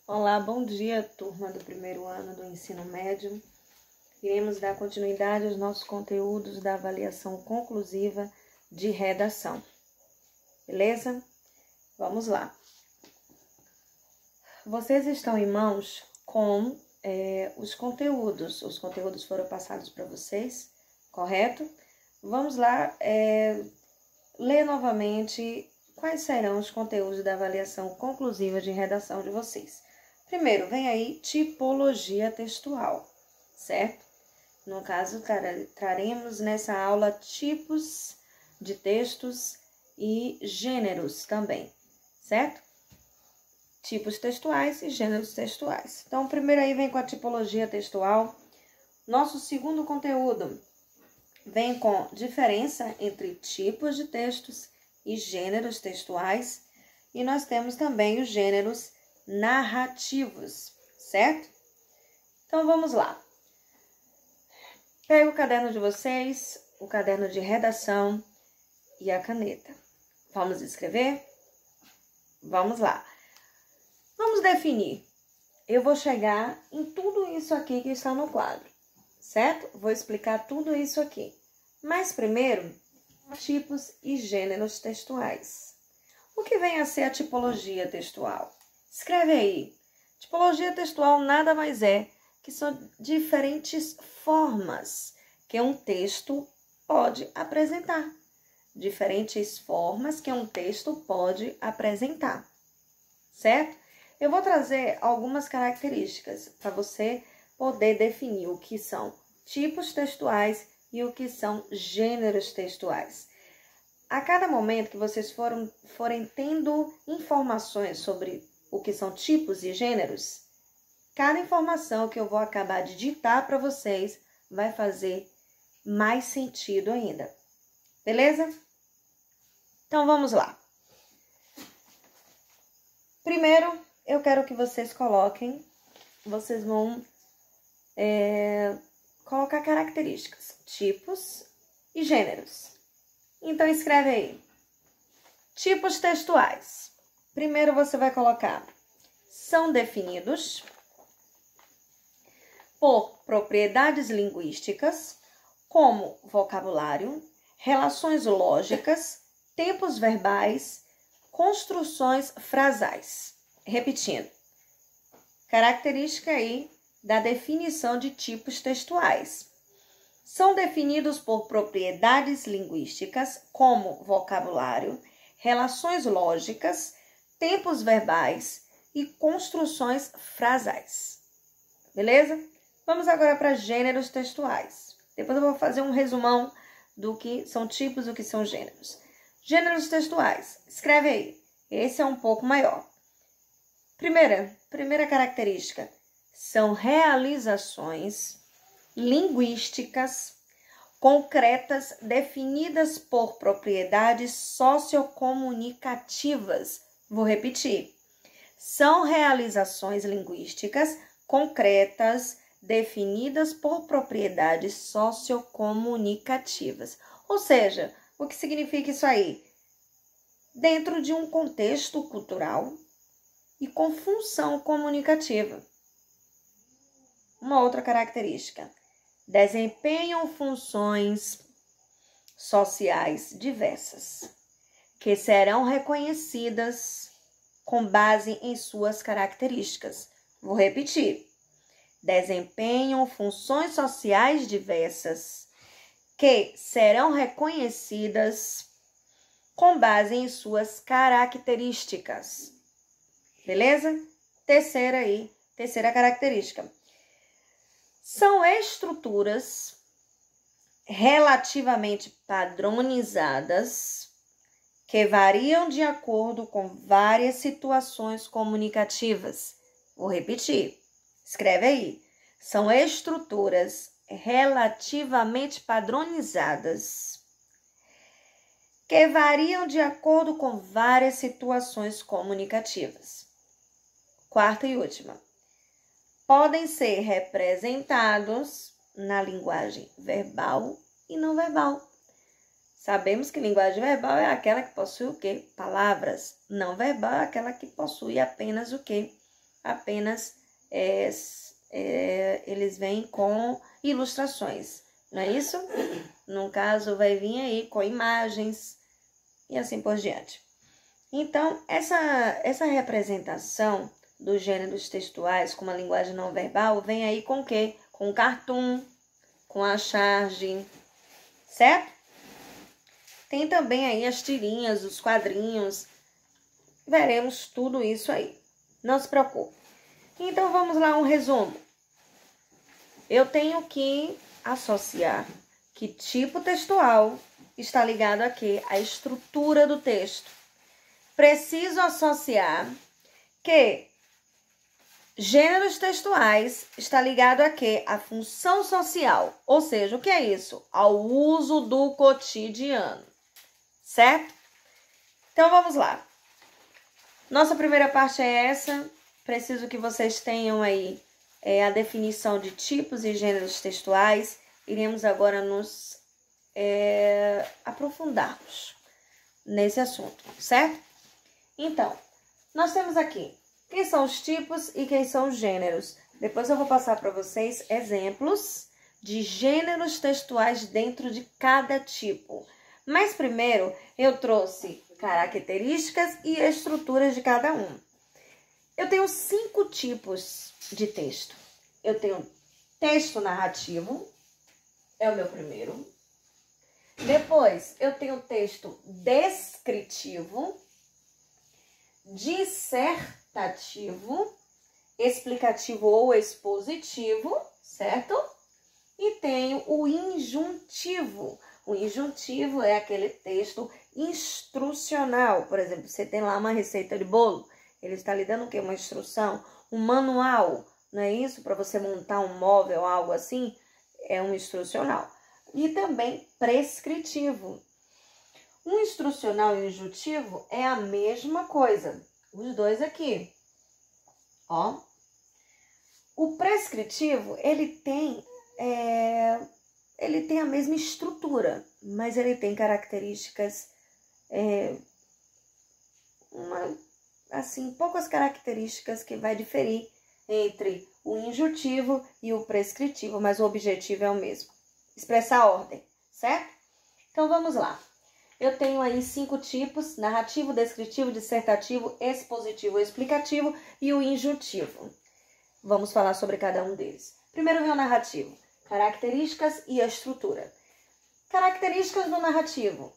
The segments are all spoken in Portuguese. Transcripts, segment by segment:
Olá, bom dia, turma do primeiro ano do ensino médio. Iremos dar continuidade aos nossos conteúdos da avaliação conclusiva de redação. Beleza? Vamos lá. Vocês estão em mãos com os conteúdos. Os conteúdos foram passados para vocês, correto? Vamos lá ler novamente quais serão os conteúdos da avaliação conclusiva de redação de vocês. Primeiro, vem aí tipologia textual, certo? No caso, traremos nessa aula tipos de textos e gêneros também, certo? Tipos textuais e gêneros textuais. Então, primeiro aí vem com a tipologia textual. Nosso segundo conteúdo vem com diferença entre tipos de textos e gêneros textuais. E nós temos também os gêneros narrativos, certo? Então, vamos lá. Pega o caderno de vocês, o caderno de redação e a caneta. Vamos escrever? Vamos lá. Vamos definir. Eu vou chegar em tudo isso aqui que está no quadro, certo? Vou explicar tudo isso aqui. Mas primeiro, tipos e gêneros textuais. O que vem a ser a tipologia textual? Escreve aí. Tipologia textual nada mais é que são diferentes formas que um texto pode apresentar. Diferentes formas que um texto pode apresentar, certo? Eu vou trazer algumas características para você poder definir o que são tipos textuais e o que são gêneros textuais. A cada momento que vocês forem tendo informações sobre o que são tipos e gêneros, cada informação que eu vou acabar de ditar para vocês vai fazer mais sentido ainda. Beleza? Então, vamos lá. Primeiro, eu quero que vocês coloquem, vocês vão colocar características, tipos e gêneros. Então, escreve aí. Tipos textuais. Primeiro, você vai colocar, são definidos por propriedades linguísticas, como vocabulário, relações lógicas, tempos verbais, construções frasais. Repetindo, característica aí da definição de tipos textuais. São definidos por propriedades linguísticas, como vocabulário, relações lógicas, tempos verbais e construções frasais. Beleza? Vamos agora para gêneros textuais. Depois eu vou fazer um resumão do que são tipos e o que são gêneros. Gêneros textuais. Escreve aí. Esse é um pouco maior. Primeira característica. São realizações linguísticas concretas definidas por propriedades sociocomunicativas. Vou repetir. São realizações linguísticas concretas definidas por propriedades sociocomunicativas. Ou seja, o que significa isso aí? Dentro de um contexto cultural e com função comunicativa. Uma outra característica. Desempenham funções sociais diversas, que serão reconhecidas com base em suas características. Vou repetir. Desempenham funções sociais diversas, que serão reconhecidas com base em suas características. Beleza? Terceira característica. São estruturas relativamente padronizadas que variam de acordo com várias situações comunicativas. Vou repetir. Escreve aí. São estruturas relativamente padronizadas que variam de acordo com várias situações comunicativas. Quarta e última. Podem ser representados na linguagem verbal e não verbal. Sabemos que linguagem verbal é aquela que possui o quê? Palavras. Não verbal é aquela que possui apenas o quê? apenas eles vêm com ilustrações, não é isso? No caso, vai vir aí com imagens e assim por diante. Então, essa representação dos gêneros textuais com uma linguagem não verbal vem aí com o quê? Com o cartoon, com a charge, certo? Tem também aí as tirinhas, os quadrinhos. Veremos tudo isso aí. Não se preocupe. Então, vamos lá, um resumo. Eu tenho que associar que tipo textual está ligado a quê? A estrutura do texto. Preciso associar que gêneros textuais está ligado a quê? A função social. Ou seja, o que é isso? Ao uso do cotidiano. Certo? Então, vamos lá. Nossa primeira parte é essa. Preciso que vocês tenham aí a definição de tipos e gêneros textuais. Iremos agora nos aprofundarmos nesse assunto, certo? Então, nós temos aqui quem são os tipos e quem são os gêneros. Depois eu vou passar para vocês exemplos de gêneros textuais dentro de cada tipo. Mas primeiro eu trouxe características e estruturas de cada um. Eu tenho 5 tipos de texto. Eu tenho texto narrativo, é o meu primeiro. Depois, eu tenho texto descritivo, dissertativo, explicativo ou expositivo, certo? E tenho o injuntivo. O injuntivo é aquele texto instrucional. Por exemplo, você tem lá uma receita de bolo. Ele está lhe dando o quê? Uma instrução, um manual, não é isso? Para você montar um móvel, algo assim, é um instrucional. E também prescritivo. Um instrucional e um injuntivo é a mesma coisa. Os dois aqui. Ó. O prescritivo, ele tem a mesma estrutura, mas ele tem características, poucas características que vai diferir entre o injuntivo e o prescritivo, mas o objetivo é o mesmo. Expressar a ordem, certo? Então, vamos lá. Eu tenho aí 5 tipos: narrativo, descritivo, dissertativo, expositivo, explicativo e o injuntivo. Vamos falar sobre cada um deles. Primeiro vem o narrativo. Características e a estrutura. Características do narrativo.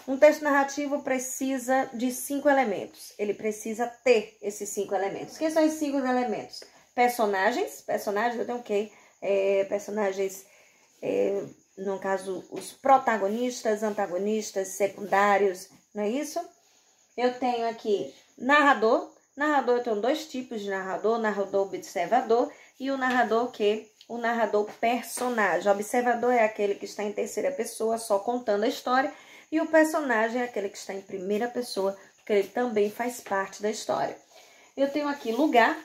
Um texto narrativo precisa de 5 elementos. Ele precisa ter esses 5 elementos. Quem são esses 5 elementos? Personagens, eu tenho o quê? Personagens, no caso, os protagonistas, antagonistas, secundários, não é isso? Eu tenho aqui narrador. Narrador, eu tenho 2 tipos de narrador: narrador observador e o narrador o narrador personagem. O observador é aquele que está em terceira pessoa, só contando a história, e o personagem é aquele que está em primeira pessoa, porque ele também faz parte da história. Eu tenho aqui lugar.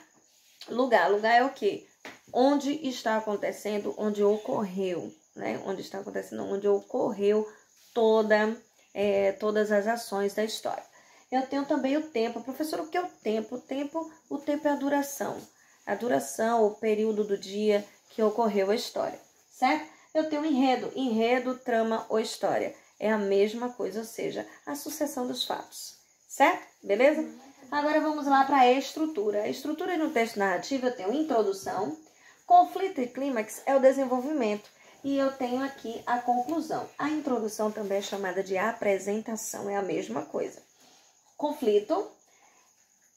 Lugar é o quê? Onde está acontecendo, onde ocorreu, né? Onde está acontecendo, onde ocorreu todas as ações da história. Eu tenho também o tempo. Professor, o que é o tempo? O tempo é a duração. A duração, o período do dia que ocorreu a história, certo? Eu tenho enredo. Enredo, trama ou história. É a mesma coisa, ou seja, a sucessão dos fatos, certo? Beleza? Agora vamos lá para a estrutura. A estrutura no texto narrativo, eu tenho introdução, conflito e clímax é o desenvolvimento. E eu tenho aqui a conclusão. A introdução também é chamada de apresentação, é a mesma coisa. Conflito,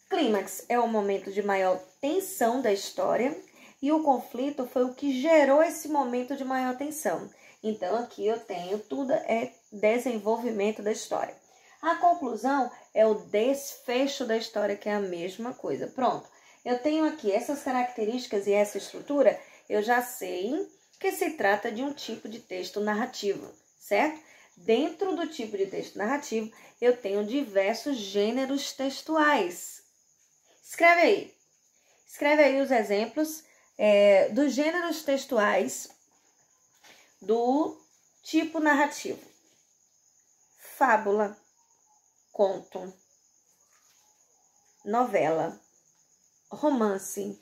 clímax é o momento de maior tensão da história e o conflito foi o que gerou esse momento de maior tensão. Então, aqui eu tenho tudo é desenvolvimento da história. A conclusão é o desfecho da história, que é a mesma coisa. Pronto, eu tenho aqui essas características e essa estrutura, eu já sei que se trata de um tipo de texto narrativo, certo? Dentro do tipo de texto narrativo, eu tenho diversos gêneros textuais. Escreve aí os exemplos dos gêneros textuais do tipo narrativo. Fábula, conto, novela, romance.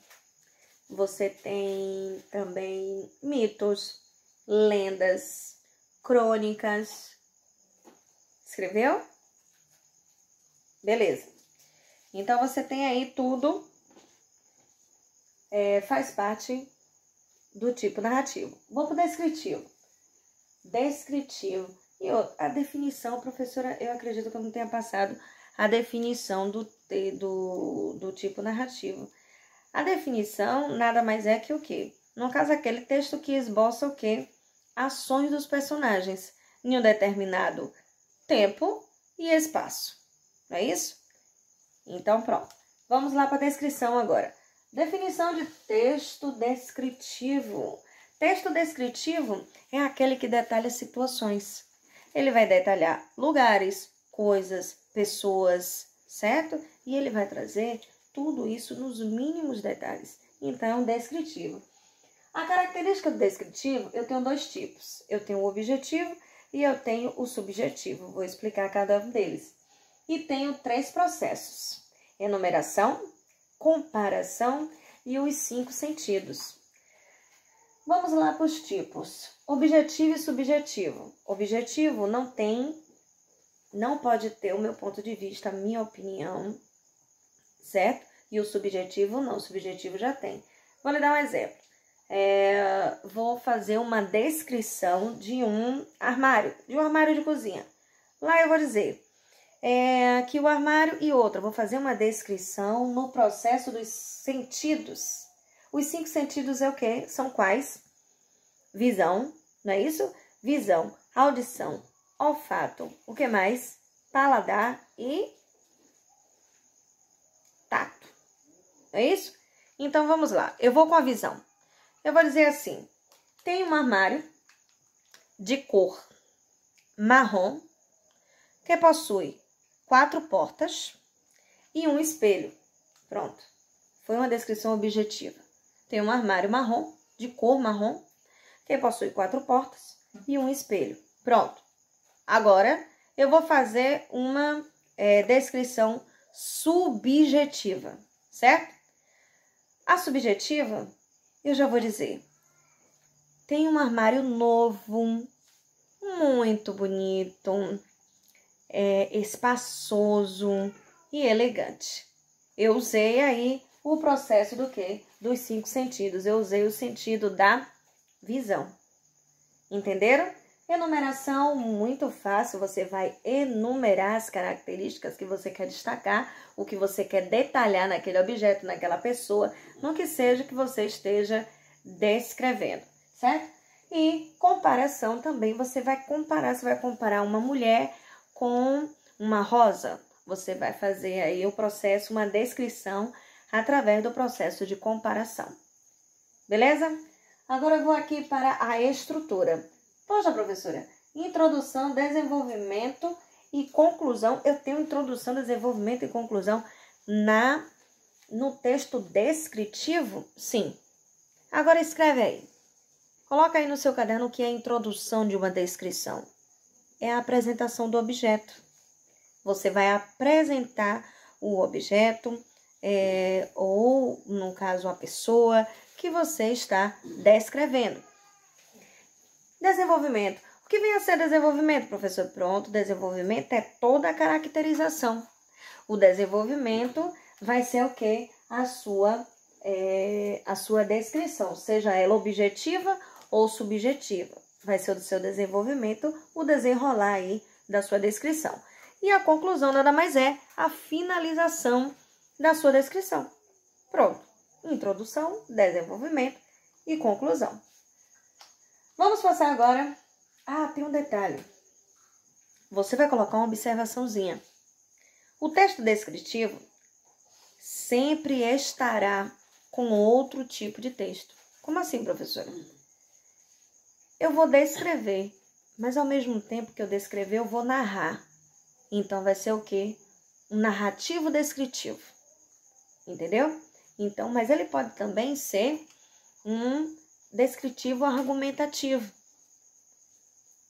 Você tem também mitos, lendas, crônicas. Escreveu? Beleza. Então, você tem aí tudo, faz parte do tipo narrativo. Vou para o descritivo. Descritivo. E a definição, professora, eu acredito que eu não tenha passado a definição do tipo narrativo. A definição nada mais é que o quê? No caso, aquele texto que esboça o quê? Ações dos personagens em um determinado tempo e espaço. Não é isso? Então, pronto. Vamos lá para a descrição agora. Definição de texto descritivo. Texto descritivo é aquele que detalha situações. Ele vai detalhar lugares, coisas, pessoas, certo? E ele vai trazer tudo isso nos mínimos detalhes. Então, descritivo. A característica do descritivo, eu tenho dois tipos. Eu tenho o objetivo e eu tenho o subjetivo. Vou explicar cada um deles. E tenho 3 processos: enumeração, comparação e os 5 sentidos. Vamos lá para os tipos. Objetivo e subjetivo. Objetivo não pode ter o meu ponto de vista, a minha opinião, certo? E o subjetivo não, o subjetivo já tem. Vou lhe dar um exemplo. Vou fazer uma descrição de um armário de cozinha. Lá eu vou dizer que o armário e outro. Vou fazer uma descrição no processo dos sentidos. Os 5 sentidos é o quê? São quais? Visão, não é isso? Visão, audição, olfato, o que mais? Paladar e tato. É isso? Então, vamos lá. Eu vou com a visão. Eu vou dizer assim. Tem um armário de cor marrom que possui 4 portas e um espelho. Pronto. Foi uma descrição objetiva. Tem um armário marrom, de cor marrom, que possui 4 portas e um espelho. Pronto. Agora, eu vou fazer uma descrição subjetiva, certo? A subjetiva, eu já vou dizer. Tem um armário novo, muito bonito, espaçoso e elegante. Eu usei aí o processo do quê? Dos 5 sentidos. Eu usei o sentido da visão. Entenderam? Enumeração, muito fácil. Você vai enumerar as características que você quer destacar, o que você quer detalhar naquele objeto, naquela pessoa, no que seja que você esteja descrevendo, certo? E comparação também, você vai comparar uma mulher com uma rosa. Você vai fazer aí o processo, uma descrição através do processo de comparação. Beleza? Agora eu vou aqui para a estrutura. Poxa, professora, introdução, desenvolvimento e conclusão. Eu tenho introdução, desenvolvimento e conclusão no texto descritivo? Sim. Agora escreve aí. Coloca aí no seu caderno o que é a introdução de uma descrição. É a apresentação do objeto. Você vai apresentar o objeto, ou, no caso, a pessoa que você está descrevendo. Desenvolvimento. O que vem a ser desenvolvimento, professor? Pronto, desenvolvimento é toda a caracterização. O desenvolvimento vai ser o quê? A sua descrição, seja ela objetiva ou subjetiva. Vai ser do seu desenvolvimento o desenrolar aí da sua descrição. E a conclusão nada mais é a finalização da sua descrição. Pronto. Introdução, desenvolvimento e conclusão. Vamos passar agora. Tem um detalhe. Você vai colocar uma observaçãozinha. O texto descritivo sempre estará com outro tipo de texto. Como assim, professora? Eu vou descrever, mas ao mesmo tempo que eu descrever, eu vou narrar. Então, vai ser o quê? Um narrativo descritivo. Entendeu? Então, mas ele pode também ser um descritivo argumentativo.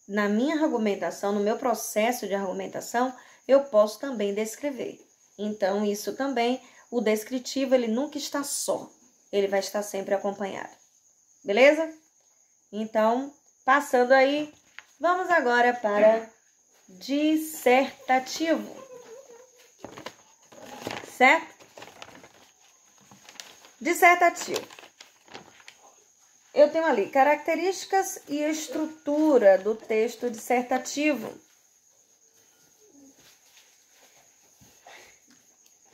Na minha argumentação, no meu processo de argumentação, eu posso também descrever. Então, isso também, O descritivo, ele nunca está só. Ele vai estar sempre acompanhado. Beleza? Então, passando aí, vamos agora para dissertativo. Certo? Dissertativo. Eu tenho ali características e estrutura do texto dissertativo.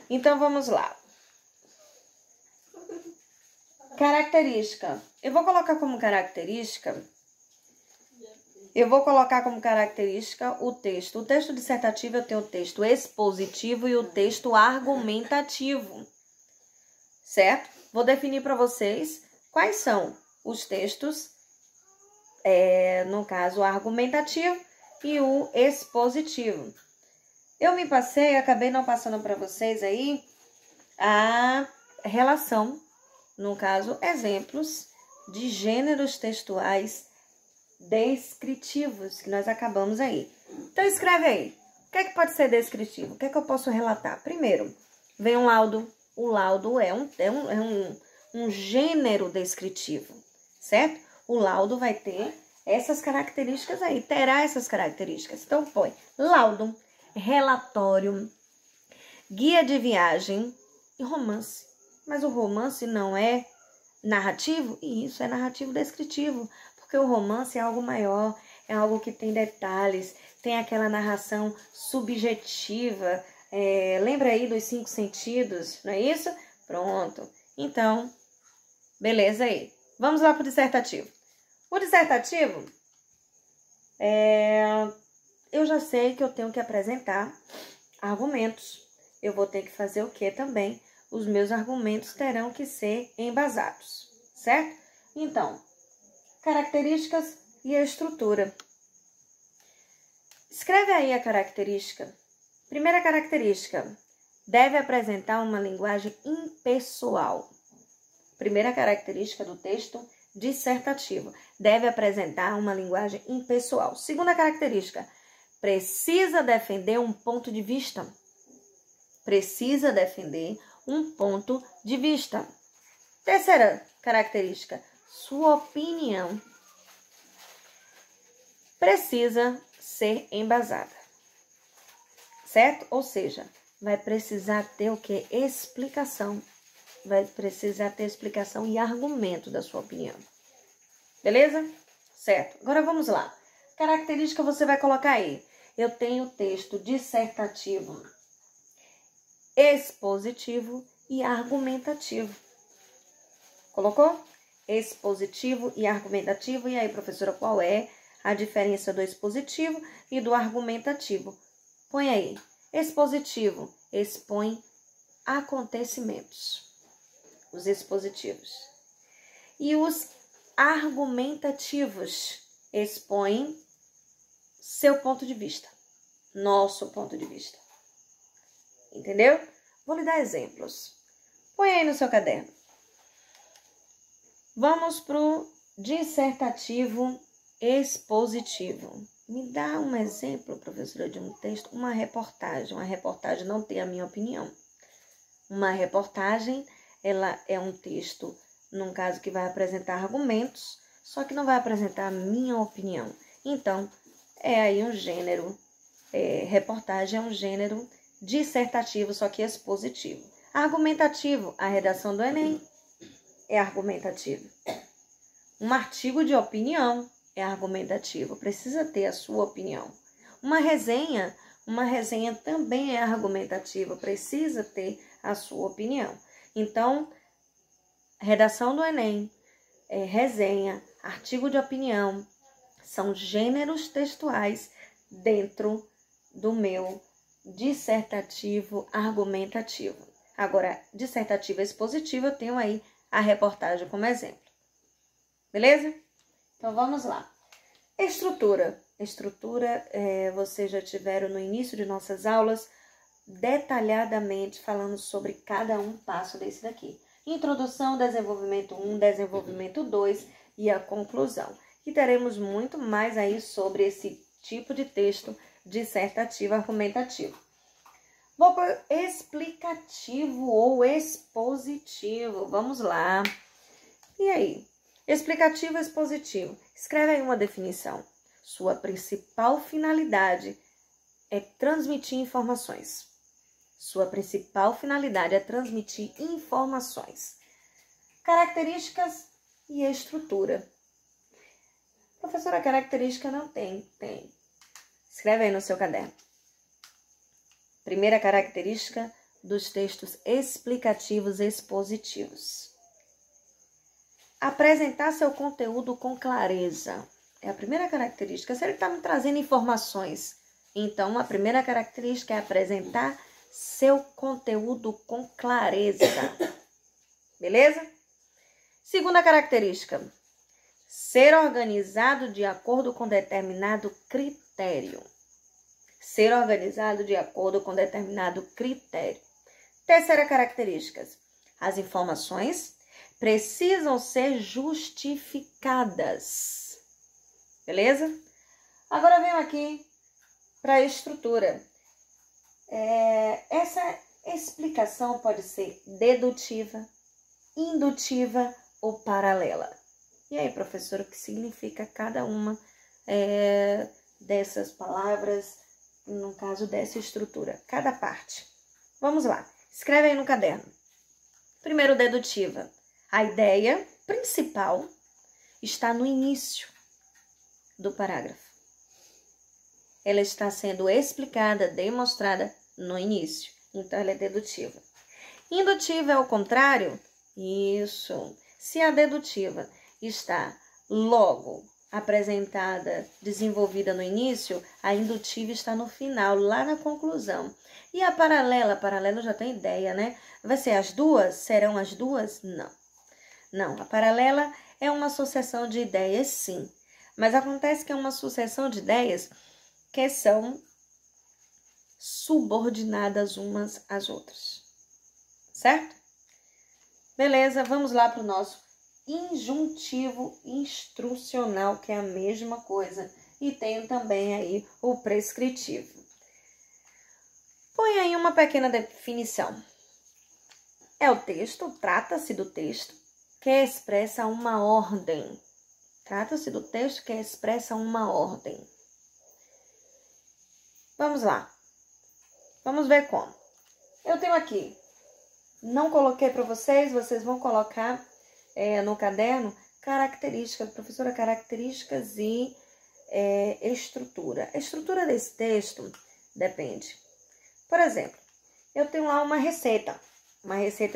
Então, vamos lá. Característica. Eu vou colocar como característica o texto. O texto dissertativo, eu tenho o texto expositivo e o texto argumentativo. Certo? Vou definir para vocês quais são os textos, no caso, o argumentativo e o expositivo. Eu me passei, acabei não passando para vocês aí a relação, no caso, exemplos de gêneros textuais descritivos, que nós acabamos aí. Então, escreve aí. O que é que pode ser descritivo? O que é que eu posso relatar? Primeiro, vem um laudo. O laudo é um gênero descritivo, certo? O laudo vai ter essas características aí, terá essas características. Então, põe laudo, relatório, guia de viagem e romance. Mas o romance não é narrativo? Isso, é narrativo descritivo, porque o romance é algo maior, é algo que tem detalhes, tem aquela narração subjetiva. Lembra aí dos 5 sentidos, não é isso? Pronto. Então, beleza aí. Vamos lá para o dissertativo. O dissertativo, eu já sei que eu tenho que apresentar argumentos. Eu vou ter que fazer o que também? Os meus argumentos terão que ser embasados, certo? Então, características e a estrutura. Escreve aí a característica. Primeira característica, deve apresentar uma linguagem impessoal. Primeira característica do texto dissertativo, deve apresentar uma linguagem impessoal. Segunda característica, precisa defender um ponto de vista. Precisa defender um ponto de vista. Terceira característica, sua opinião precisa ser embasada. Certo? Ou seja, vai precisar ter o quê? Explicação. Vai precisar ter explicação e argumento da sua opinião. Beleza? Certo. Agora vamos lá. Característica você vai colocar aí. Eu tenho texto dissertativo, expositivo e argumentativo. Colocou? Expositivo e argumentativo. E aí, professora, qual é a diferença do expositivo e do argumentativo? Põe aí. Expositivo expõe acontecimentos. Os expositivos. E os argumentativos expõem seu ponto de vista. Nosso ponto de vista. Entendeu? Vou lhe dar exemplos. Põe aí no seu caderno. Vamos para o dissertativo expositivo. Me dá um exemplo, professora, de um texto, uma reportagem. Uma reportagem não tem a minha opinião. Uma reportagem, ela é um texto, num caso que vai apresentar argumentos, só que não vai apresentar a minha opinião. Então, é aí um gênero, reportagem é um gênero dissertativo, só que expositivo. Argumentativo, a redação do Enem é argumentativo. Um artigo de opinião é argumentativo, precisa ter a sua opinião. Uma resenha também é argumentativa, precisa ter a sua opinião. Então, redação do Enem, resenha, artigo de opinião, são gêneros textuais dentro do meu dissertativo argumentativo. Agora, dissertativo expositivo, eu tenho aí a reportagem como exemplo. Beleza? Então, vamos lá. Estrutura. Estrutura, vocês já tiveram no início de nossas aulas, detalhadamente falando sobre cada um passo desse daqui. Introdução, desenvolvimento 1, desenvolvimento 2 e a conclusão. E teremos muito mais aí sobre esse tipo de texto dissertativo argumentativo. Vou para explicativo ou expositivo. Vamos lá. E aí? Explicativo ou expositivo. Escreve aí uma definição. Sua principal finalidade é transmitir informações. Sua principal finalidade é transmitir informações. Características e estrutura. Professora, característica não tem. Tem. Escreve aí no seu caderno. Primeira característica dos textos explicativos e expositivos. Apresentar seu conteúdo com clareza. É a primeira característica. Se ele está me trazendo informações, então a primeira característica é apresentar seu conteúdo com clareza. Beleza? Segunda característica. Ser organizado de acordo com determinado critério. Ser organizado de acordo com determinado critério. Terceira característica. As informações precisam ser justificadas. Beleza? Agora venho aqui para a estrutura. Essa explicação pode ser dedutiva, indutiva ou paralela. E aí, professora, o que significa cada uma dessas palavras, no caso dessa estrutura? Cada parte. Vamos lá. Escreve aí no caderno. Primeiro, dedutiva. A ideia principal está no início do parágrafo. Ela está sendo explicada, demonstrada no início. Então, ela é dedutiva. Indutiva é o contrário? Isso. Se a dedutiva está logo apresentada, desenvolvida no início, a indutiva está no final, lá na conclusão. E a paralela já tem ideia, né? Vai ser as duas? Serão as duas? Não. Não, a paralela é uma sucessão de ideias, sim. Mas acontece que é uma sucessão de ideias que são subordinadas umas às outras. Certo? Beleza, vamos lá para o nosso injuntivo instrucional, que é a mesma coisa. E tem também aí o prescritivo. Põe aí uma pequena definição. É o texto, trata-se do texto que expressa uma ordem. Trata-se do texto que expressa uma ordem. Vamos lá. Vamos ver como. Eu tenho aqui, não coloquei para vocês, vocês vão colocar no caderno, características, professora, características e estrutura. A estrutura desse texto depende. Por exemplo, eu tenho lá uma receita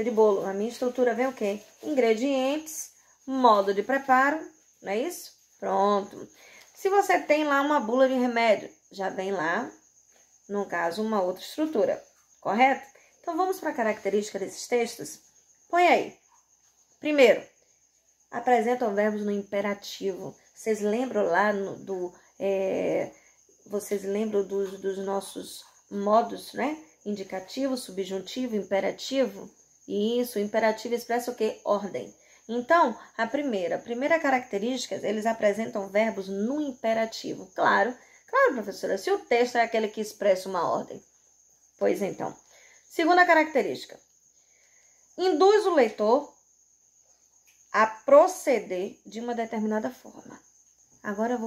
de bolo. A minha estrutura vem o quê? Ingredientes, modo de preparo, não é isso? Pronto. Se você tem lá uma bula de remédio, já vem lá, no caso, uma outra estrutura, correto? Então, vamos para a característica desses textos? Põe aí. Primeiro, apresentam verbos no imperativo. Vocês lembram lá vocês lembram dos nossos modos, né? Indicativo, subjuntivo, imperativo? Isso, o imperativo expressa o quê? Ordem. Então, a primeira característica, eles apresentam verbos no imperativo. Claro, professora, se o texto é aquele que expressa uma ordem. Pois então. Segunda característica. Induz o leitor a proceder de uma determinada forma. Agora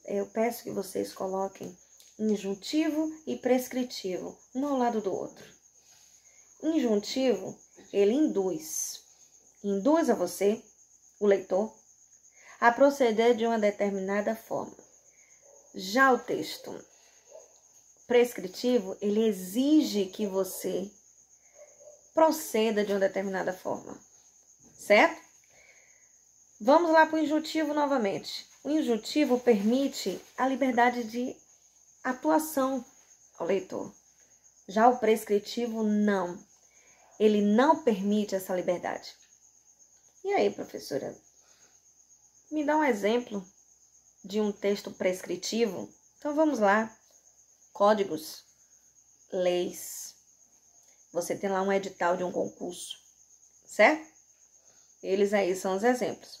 eu peço que vocês coloquem injuntivo e prescritivo, um ao lado do outro. Injuntivo, ele induz a você, o leitor, a proceder de uma determinada forma. Já o texto prescritivo, ele exige que você proceda de uma determinada forma, certo? Vamos lá para o injuntivo novamente. O injuntivo permite a liberdade de atuação ao leitor. Já o prescritivo, não. Ele não permite essa liberdade. E aí, professora? Me dá um exemplo de um texto prescritivo? Então, vamos lá. Códigos, leis. Você tem lá um edital de um concurso, certo? Eles aí são os exemplos.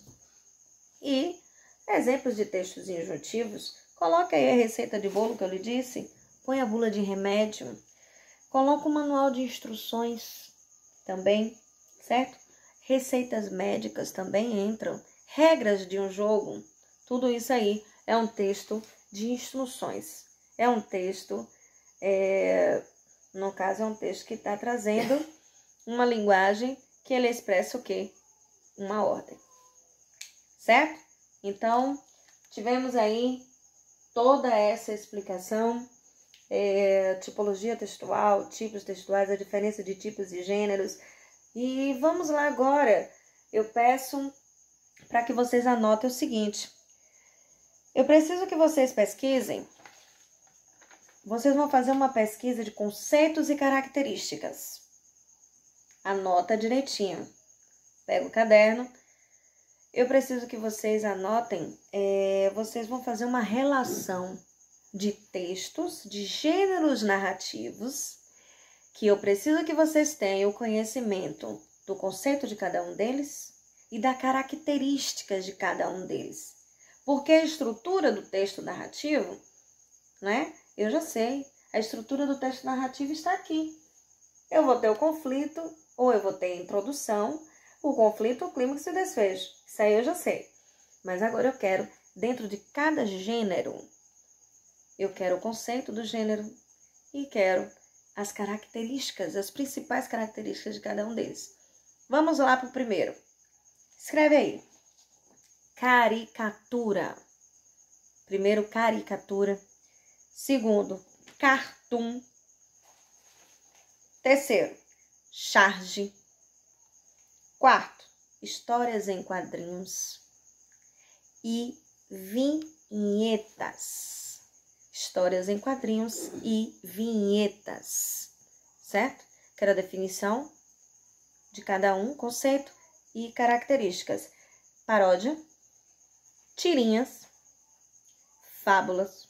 E exemplos de textos injuntivos, coloque aí a receita de bolo que eu lhe disse, põe a bula de remédio. Coloca o manual de instruções também, certo? Receitas médicas também entram. Regras de um jogo. Tudo isso aí é um texto de instruções. É um texto, no caso, é um texto que está trazendo uma linguagem que ele expressa o quê? Uma ordem. Certo? Então, tivemos aí toda essa explicação, tipologia textual, tipos textuais, a diferença de tipos e gêneros. E vamos lá agora. Eu peço para que vocês anotem o seguinte. Eu preciso que vocês pesquisem. Vocês vão fazer uma pesquisa de conceitos e características. Anota direitinho. Pega o caderno. Eu preciso que vocês anotem. Vocês vão fazer uma relação de textos, de gêneros narrativos, que eu preciso que vocês tenham o conhecimento do conceito de cada um deles e das características de cada um deles. Porque a estrutura do texto narrativo, né? Eu já sei, a estrutura do texto narrativo está aqui. Eu vou ter o conflito, ou eu vou ter a introdução, o conflito, o clímax e o desfecho. Isso aí eu já sei. Mas agora eu quero, dentro de cada gênero, eu quero o conceito do gênero e quero as características, as principais características de cada um deles. Vamos lá para o primeiro. Escreve aí. Caricatura. Primeiro, caricatura. Segundo, cartoon. Terceiro, charge. Quarto, histórias em quadrinhos. E vinhetas. Histórias em quadrinhos e vinhetas. Certo? Quero a definição de cada um, conceito e características. Paródia, tirinhas, fábulas,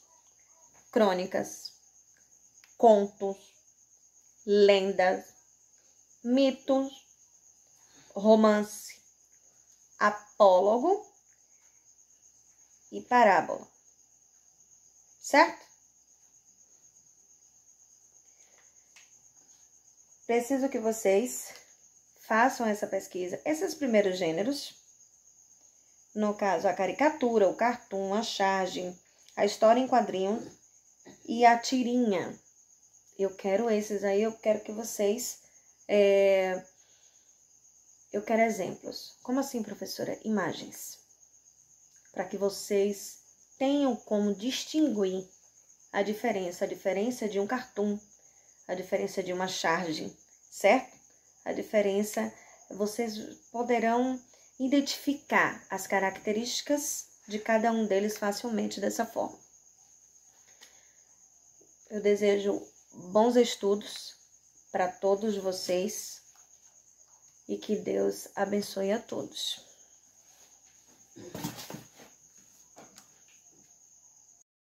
crônicas, contos, lendas, mitos, romance, apólogo e parábola. Certo? Preciso que vocês façam essa pesquisa. Esses primeiros gêneros, no caso a caricatura, o cartoon, a charge, a história em quadrinho e a tirinha. Eu quero esses aí, eu quero que vocês... Eu quero exemplos. Como assim, professora? Imagens. Para que vocês tenham como distinguir a diferença de um cartoon, a diferença de uma charge, certo? A diferença, vocês poderão identificar as características de cada um deles facilmente dessa forma. Eu desejo bons estudos para todos vocês e que Deus abençoe a todos.